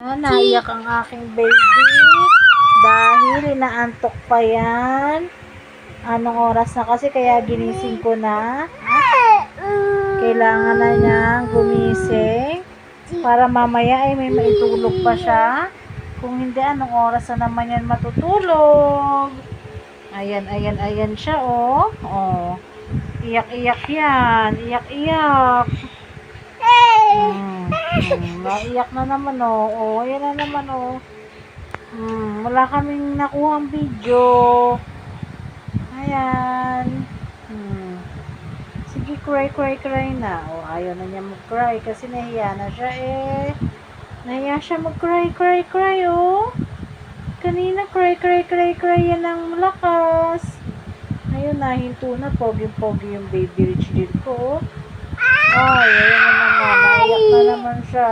Naiyak ang aking baby dahil inaantok pa yan. Anong oras na kasi kaya ginising ko na. Kailangan na niyang gumising para mamaya ay may maitulog pa siya. Kung hindi, anong oras na naman yan matutulog. Ayan siya, oh. Oh. Iyak-iyak yan. Iyak-iyak. Naiyak na naman, oh. Oh, ayan na naman, oh. Wala kaming nakuhang video. Ayan. Sige, cry na. Oh, ayaw na niya mag-cry kasi nahiya na siya, eh. Nahiya siya mag-cry, oh. Kanina, cry yan ang malakas. Ayun, nahinto na. Pogi yung baby rich din ko, oh. Ay, ayun na naman. Naiyak na naman siya.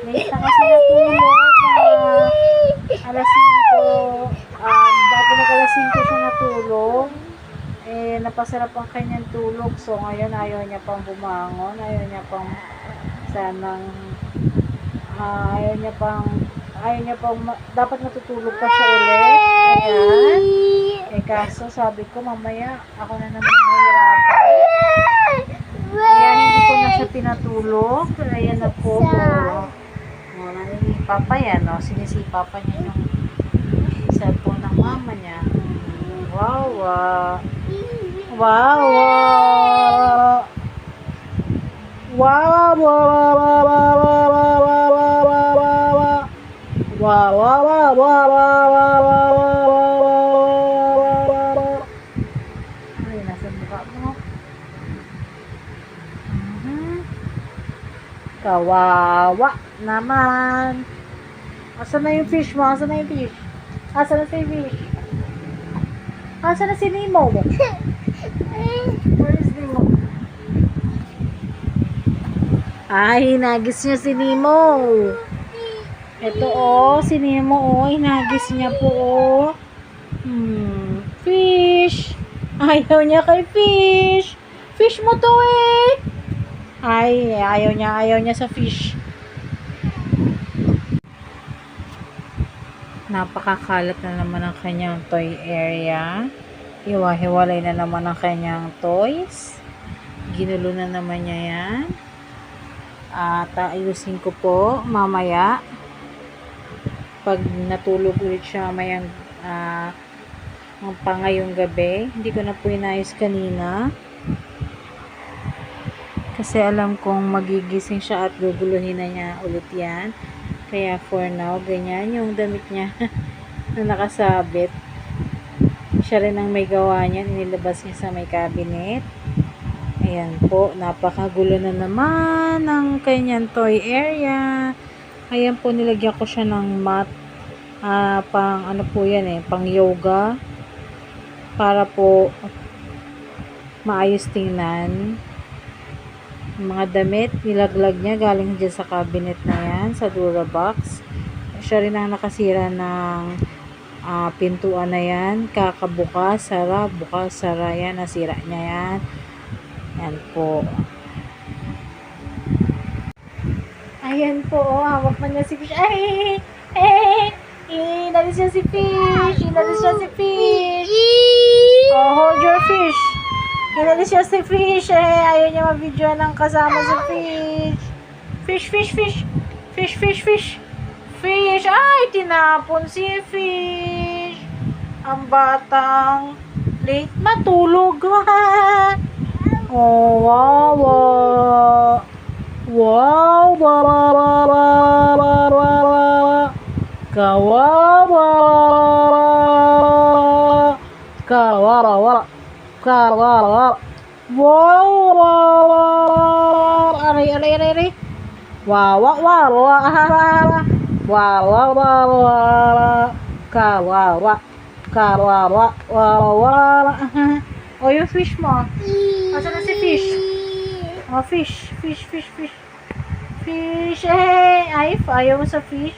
Late na kasi natulog. Alas 5. Bago alas 5 siya natulog. Eh, napasarap ang kanyang tulog. So, ngayon, ayaw niya pang bumangon. Ayaw niya pang dapat matutulog pa siya ulit. Ayan. Eh, kaso, sabi ko, mamaya, ako na naman mahirapan. Kaya, hindi ko na siya pinatulog. Ayan na po. Naninipa pa yan, no? Sinisipa pa niya yung cellphone ng mama niya. Wow. Ay, nasa mukha mo. Kawawa naman. Asan na yung fish mo? Asan na si fish? Asan na si Nemo? Where is Nemo? Ay, hinagis niya si Nemo. Ito, oh, si Nemo, oh, hinagis niya po, oh. Fish. Ayaw niya kay fish. Fish mo to, eh. Ay, ayaw niya sa fish. Napakakalat na naman ang kanyang toy area. Hiwa-hiwalay na naman ang kanyang toys. Ginulo na naman niya yan. At ayusin ko po mamaya. Pag natulog ulit siya mayang pangayong gabi. Hindi ko na po inayos kanina. Kasi alam kong magigising siya at guguluhin na niya ulit yan. Kaya for now, ganyan yung damit niya na nakasabit. Siya rin ang may gawa niyan. Inilabas niya sa may cabinet. Ayan po, napakagulo na naman ang kanyang toy area. Ayan po, nilagyan ko siya ng mat. Pang ano po yan, pang yoga. Para po maayos tingnan. Mga damit, nilaglag niya galing dyan sa cabinet na yan, sa Durabox. Siya rin ang nakasira ng pintuan na yan. Kakabukas, sara, bukas, sara yan. Nasira niya yan. Yan po. Ayan po, oh, hawak na niya si fish. Ay! Inalis niya si fish! Oh, hold your fish! Inalis siya si fish, ayaw niya ma-video ng kasama si fish. Fish! Ay, tinapon si fish. Ang batang late matulog. Oh, wow. Kawara. Aray. Kawara. Oh, yung fish mo. Asan na si fish? Oh, fish. Ayaw mo sa fish.